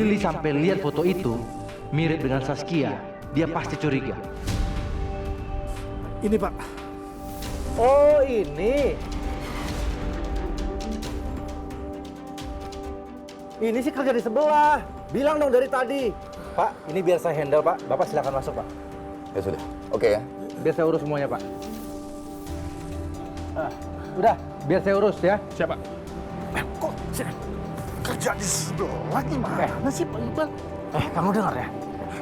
Willy sampai lihat foto itu mirip dengan Saskia, dia pasti curiga. Ini Pak. Oh ini. Ini sih kerja di sebelah. Bilang dong dari tadi. Pak, ini biar saya handle Pak. Bapak silakan masuk Pak. Ya sudah, oke ya. Biar saya urus semuanya Pak. Udah, biar saya urus ya. Siapa? Kok kerja di sebelah gimana sih Pak Iqbal? Kamu dengar ya?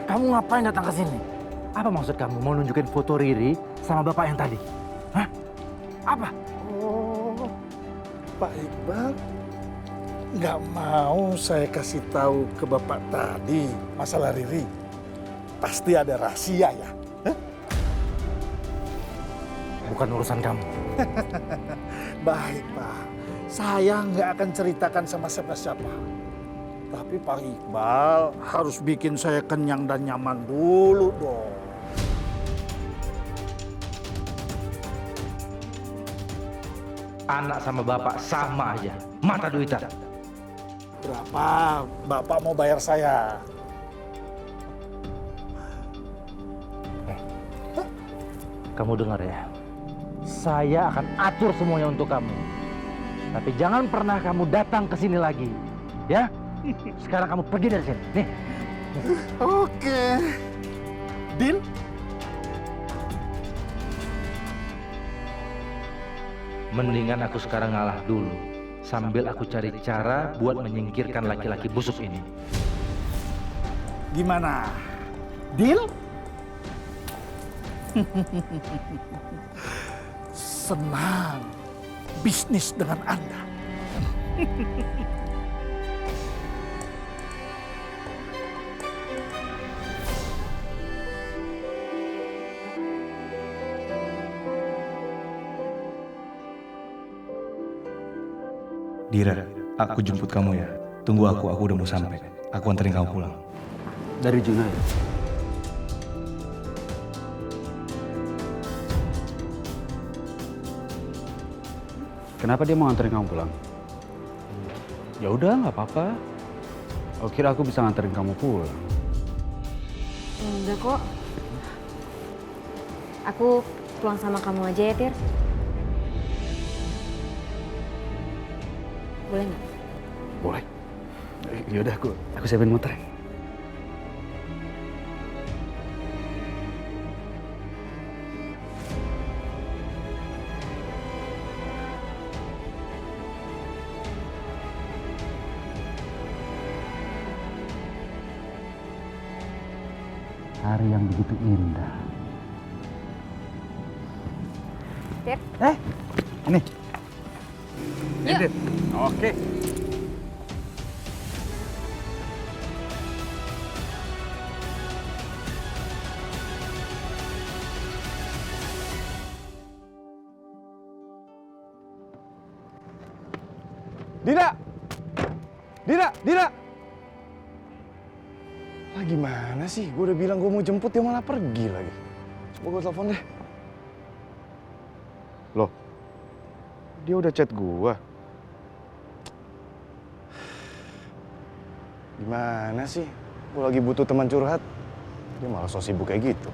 Kamu ngapain datang ke sini? Apa maksud kamu mau nunjukin foto Riri sama bapak yang tadi? Hah? Apa? Oh, Pak Iqbal nggak mau saya kasih tahu ke Bapak tadi masalah Riri. Pasti ada rahasia ya? Hah? Bukan urusan kamu. Baik Pak, saya nggak akan ceritakan sama siapa-siapa. Tapi Pak Iqbal harus bikin saya kenyang dan nyaman dulu dong. Anak sama bapak sama aja, mata duitan. Berapa Bapak mau bayar saya? Kamu dengar ya, saya akan atur semuanya untuk kamu. Tapi jangan pernah kamu datang ke sini lagi, ya? Sekarang kamu pergi dari sini. Nih. Oke. Deal? Mendingan aku sekarang ngalah dulu, sambil aku cari cara buat menyingkirkan laki-laki busuk ini. Gimana? Deal? Senang bisnis dengan Anda. Dira, aku jemput kamu ya. Tunggu aku udah mau sampai. Aku anterin kamu pulang. Dari Junai. Kenapa dia mau nganterin kamu pulang? Ya udah, nggak apa-apa. Aku kira aku bisa nganterin kamu pulang. Enggak kok. Aku pulang sama kamu aja ya, Tir. Boleh nggak? Boleh. Yaudah, aku siapin motor. Hari yang begitu indah. Tir. Ini. Yuk. Oke. Dira! Dira! Lah gimana sih? Gue udah bilang gue mau jemput, dia malah pergi lagi. Coba gue telepon deh. Loh, dia udah chat gue. Gimana sih? Gue lagi butuh teman curhat. Dia malah so sibuk kayak gitu.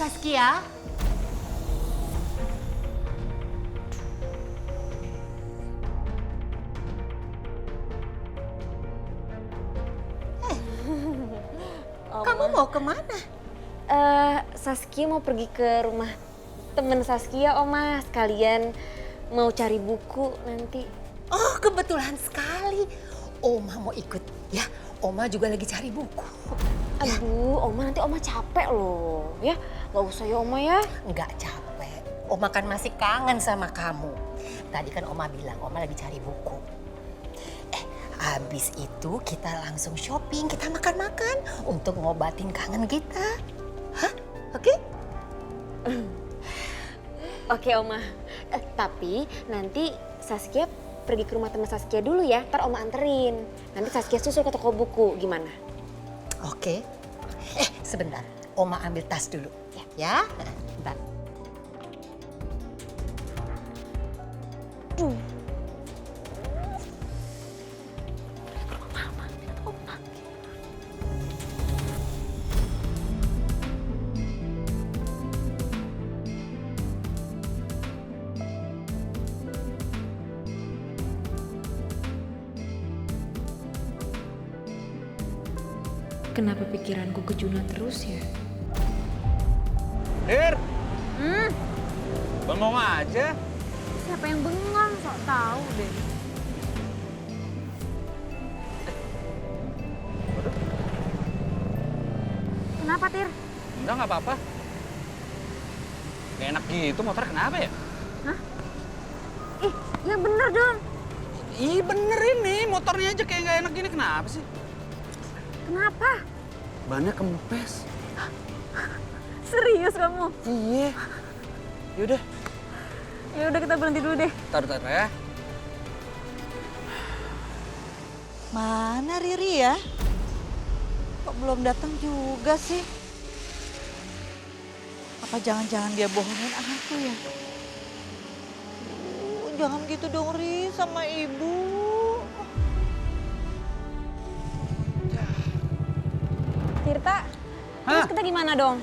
Saskia? Kamu mau kemana? Saskia mau pergi ke rumah temen Saskia, Oma. Sekalian mau cari buku nanti. Oh, kebetulan sekali. Oma mau ikut ya. Oma juga lagi cari buku. Aduh, Oma nanti Oma capek loh. Ya, gak usah ya Oma ya. Enggak capek. Oma kan masih kangen sama kamu. Tadi kan Oma bilang Oma lagi cari buku. Habis itu kita langsung shopping, kita makan-makan untuk ngobatin kangen kita. Hah? Oke? Oke Oma. Tapi nanti Saskia pergi ke rumah teman Saskia dulu ya. Ntar Oma anterin. Nanti Saskia susul ke toko buku. Gimana? Oke. Sebentar. Oma ambil tas dulu. Ya? Bentar. Kenapa pikiranku ke Juna terus ya? Dir! Bengong aja. Siapa yang bengong? Sok tahu deh. Kenapa, Tir? Enggak, nggak apa-apa. Gak enak gitu, motor kenapa ya? Ih, ya bener dong. Ih bener ini, motornya aja kayak nggak enak gini, kenapa sih? Kenapa? Bannya kempes. Serius kamu? Iya. Yaudah, Ya udah kita berhenti dulu deh. tar ya. Mana Riri ya? Kok belum datang juga sih? Apa jangan-jangan dia bohongin aku ya? Jangan gitu dong Ri sama ibu. Tirta, terus kita gimana dong?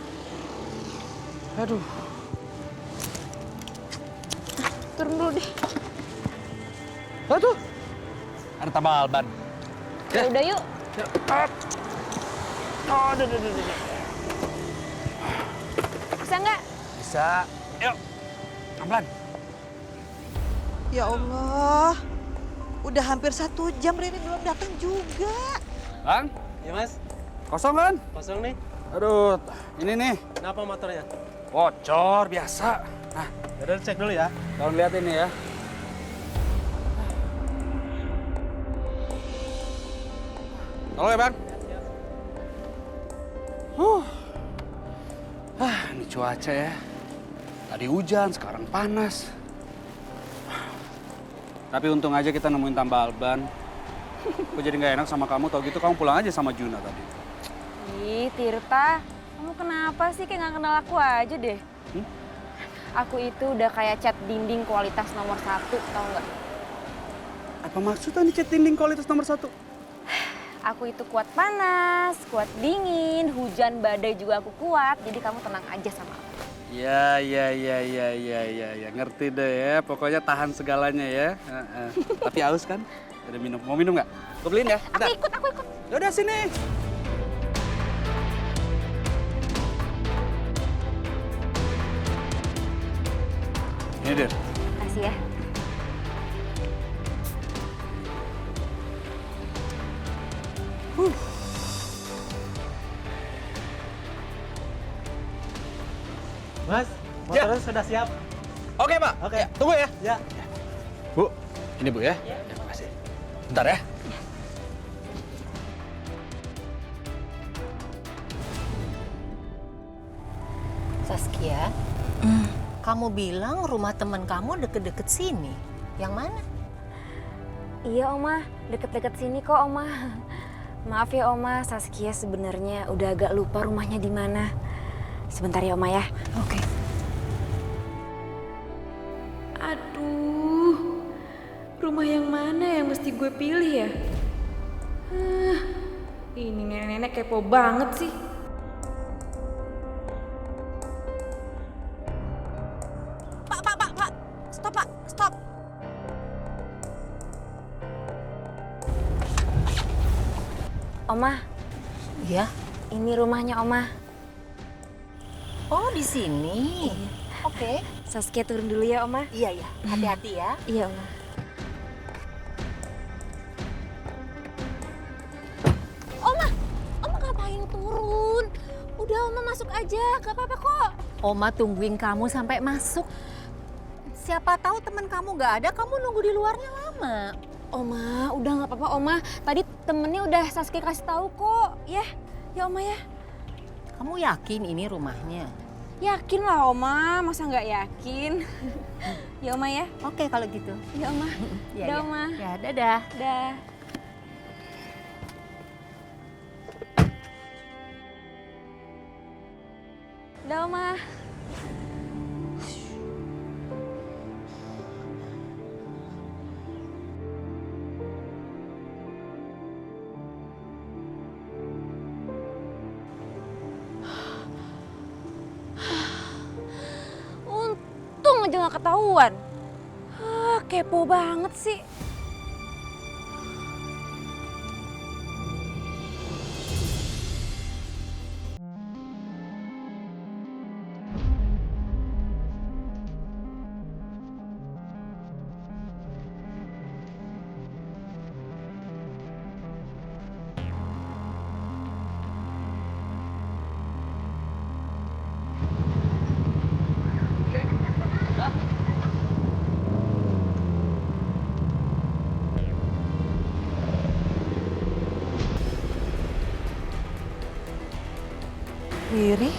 Aduh. Turun dulu deh. Tuh. Ada tambal ban. Ya udah yuk. Bisa nggak? Bisa. Yuk. Pelan-pelan. Ya Allah, udah hampir 1 jam Riri belum datang juga. Bang? Ya mas, Kosong kan? kosong nih. Aduh, ini nih. Kenapa motornya? Bocor biasa. Nah, Udah cek dulu ya. tolong lihat ini ya. Tolong ya, Bang. Ini cuaca ya. Tadi hujan, sekarang panas. Tapi untung aja kita nemuin tambal ban. Gue jadi nggak enak sama kamu, tau gitu kamu pulang aja sama Juna tadi. Ih, Tirta, kamu kenapa sih kayak nggak kenal aku aja deh? Aku itu udah kayak cat dinding kualitas nomor 1, tau nggak? Apa maksudnya nih cat dinding kualitas nomor 1? Aku itu kuat panas, kuat dingin, hujan badai juga aku kuat. Jadi kamu tenang aja sama aku. Ya, ngerti deh ya. Pokoknya tahan segalanya ya. Tapi haus kan? Ada minum. Mau minum nggak? Gue beliin ya. Aku ikut. Yaudah sini. Ini Dir. Makasih ya. Mas, motornya sudah siap. Oke Pak. Oke. Ya, tunggu ya. Ya. Bu, ini Bu ya. Ya, makasih. Bentar ya. Saskia, kamu bilang rumah teman kamu deket-deket sini. Yang mana? Iya Oma, deket-deket sini kok Oma. Maaf ya Oma, Saskia sebenarnya udah agak lupa rumahnya di mana. Sebentar ya Oma ya. Oke. Aduh, rumah yang mana yang mesti gue pilih ya? Ini nenek-nenek kepo banget sih. Pak. Stop, Pak. Stop. Oma, Iya. ini rumahnya Oma. Oh, di sini. Oke. Saskia turun dulu ya Oma. Iya. Hati-hati ya. Iya Oma. Oma ngapain turun? Udah Oma masuk aja, gak apa-apa kok. Oma tungguin kamu sampai masuk. Siapa tahu teman kamu nggak ada, kamu nunggu di luarnya lama. Oma, udah gak apa-apa Oma. Tadi temennya udah Saskia kasih tahu kok. Ya Oma ya. Kamu yakin ini rumahnya? Yakin lah Oma, masa nggak yakin? Ya Oma ya. Oke kalau gitu. Ya Oma. Ya, Dah ya. Oma. Ya, dadah. Dah. Dah Oma. Untung aja nggak ketahuan. Kepo banget sih. Riri?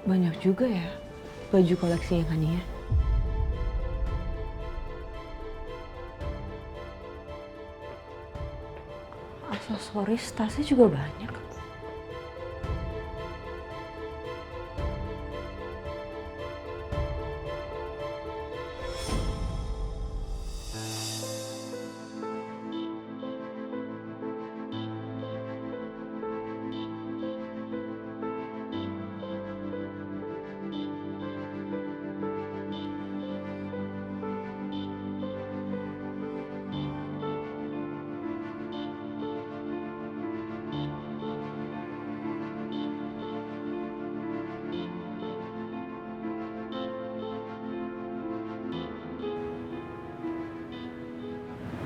Banyak juga ya baju koleksinya kan ya. Aksesoris tasnya juga banyak.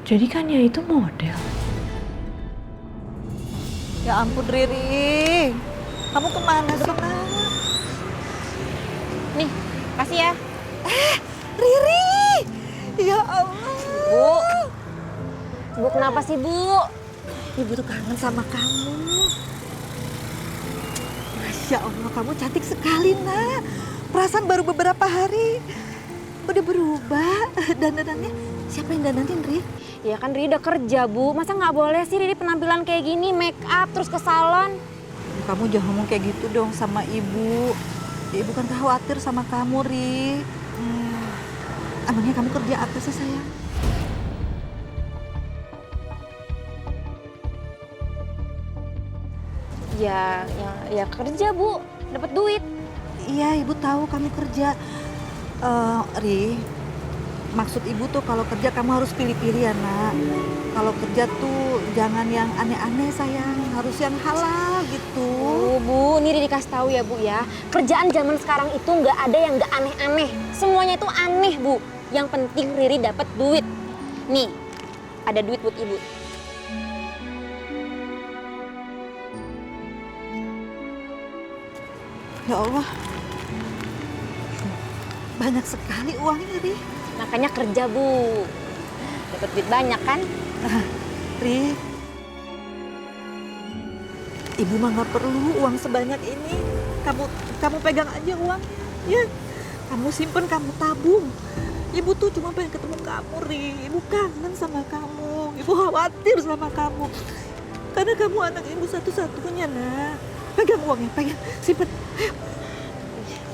Jadi kan ya itu model. Ya ampun Riri, kamu kemana sih nak? Nih, kasih ya. Riri, ya Allah. Bu. Bu kenapa sih Bu? Ibu tuh kangen sama kamu. Masya Allah, kamu cantik sekali nak. Perasaan baru beberapa hari udah berubah. Dandanannya siapa yang dandanin Ri? Ya kan Riri udah kerja Bu, masa nggak boleh sih Riri penampilan kayak gini, make up terus ke salon? Kamu jangan ngomong kayak gitu dong sama ibu. Ibu kan khawatir sama kamu Ri. Emangnya kamu kerja apa sih sayang? Ya kerja Bu, dapat duit. Iya, ibu tahu kamu kerja. Ri, maksud ibu tuh kalau kerja kamu harus pilih-pilih ya nak. Kalau kerja tuh jangan yang aneh-aneh sayang, harus yang halal gitu. Bu, ini Riri dikasih tahu ya Bu ya. Kerjaan zaman sekarang itu nggak ada yang nggak aneh-aneh. Semuanya itu aneh Bu. Yang penting Riri dapat duit. Nih, ada duit buat Ibu. Ya Allah, banyak sekali uangnya Ri. Makanya kerja Bu. Dapat duit banyak kan? Ri, ibu mah nggak perlu uang sebanyak ini. Kamu pegang aja uangnya, ya. Kamu simpen, kamu tabung. Ibu tuh cuma pengen ketemu kamu, Ri. Ibu kangen sama kamu. Ibu khawatir sama kamu. Karena kamu anak ibu satu-satunya, nak. Pegang uangnya, pegang, simpen. Ayo.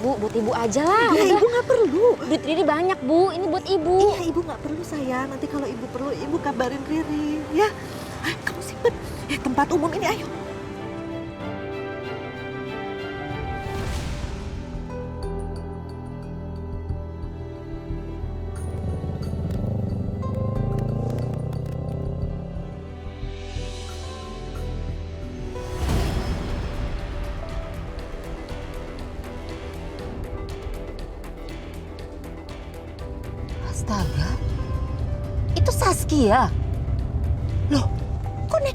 Bu, buat Ibu aja lah. Ya, udah. ibu nggak perlu. Duit Riri banyak Bu, ini buat Ibu. Iya, ibu nggak perlu sayang. Nanti kalau ibu perlu, ibu kabarin Riri, ya. Ayo, kamu simpen. Tempat umum ini, ayo. Astaga, itu Saskia.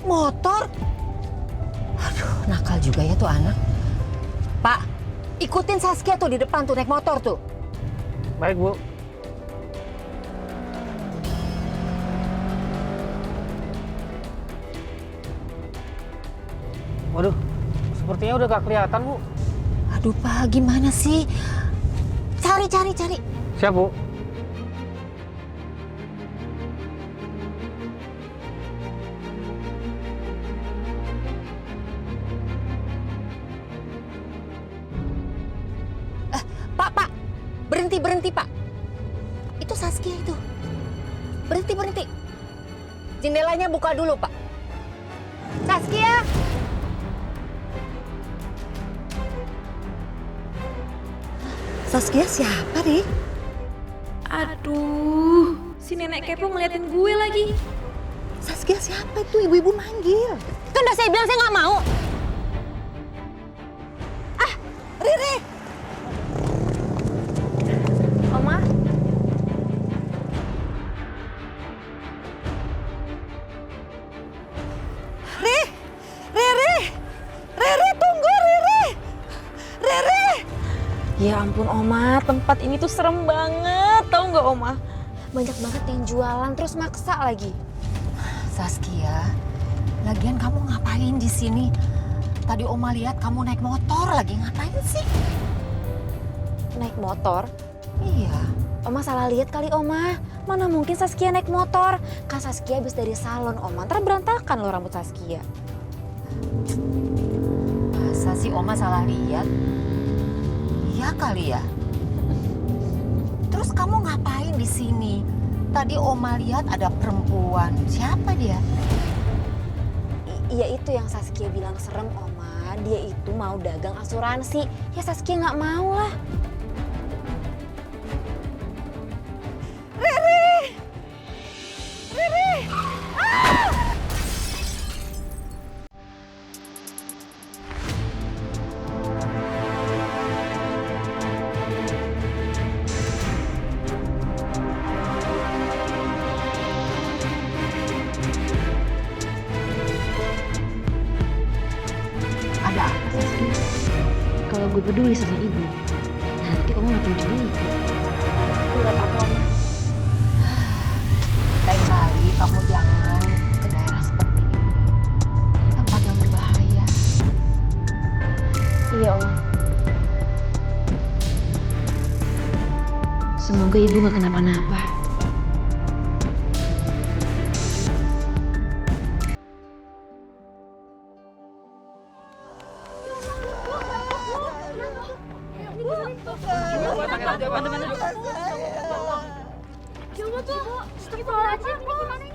motor? Aduh, nakal juga ya tuh anak. Pak, ikutin Saskia tuh di depan tuh naik motor tuh. Baik, Bu. Waduh, sepertinya udah gak kelihatan, Bu. Aduh Pak, gimana sih? Cari. Siap, Bu. Pak. Berhenti, Pak. Itu Saskia itu. Berhenti. Jendelanya buka dulu, Pak. Saskia! Saskia siapa, Ri? Aduh, si nenek kepo ngeliatin gue lagi. Saskia siapa itu? Ibu-ibu manggil. Kan udah saya bilang saya nggak mau. Riri! Oma, Riri, tunggu Riri! Riri! Ya ampun Oma, tempat ini tuh serem banget, tau nggak Oma? banyak banget yang jualan terus maksa lagi. Saskia, lagian kamu ngapain di sini? Tadi Oma lihat kamu naik motor lagi, ngapain sih? Naik motor? Iya. Oma salah lihat kali Oma. Mana mungkin Saskia naik motor? Kan Saskia habis dari salon Oma. Ntar berantakan loh rambut Saskia. Masa sih Oma salah lihat? Iya kali ya. Terus kamu ngapain di sini? Tadi Oma lihat ada perempuan. Siapa dia? Iya itu yang Saskia bilang serem Oma. Dia itu mau dagang asuransi. Ya Saskia nggak mau lah. Ada apa Saskia? Kalau gue peduli sama ibu, nanti Oma nggak perlu curiga. Nggak apa-apa Oma. Lain kali kamu jangan ke daerah seperti ini. Tempat yang berbahaya. Iya Oma. Semoga ibu nggak kenapa-napa. Coba tuh, astagfirullahaladzim, ini gimana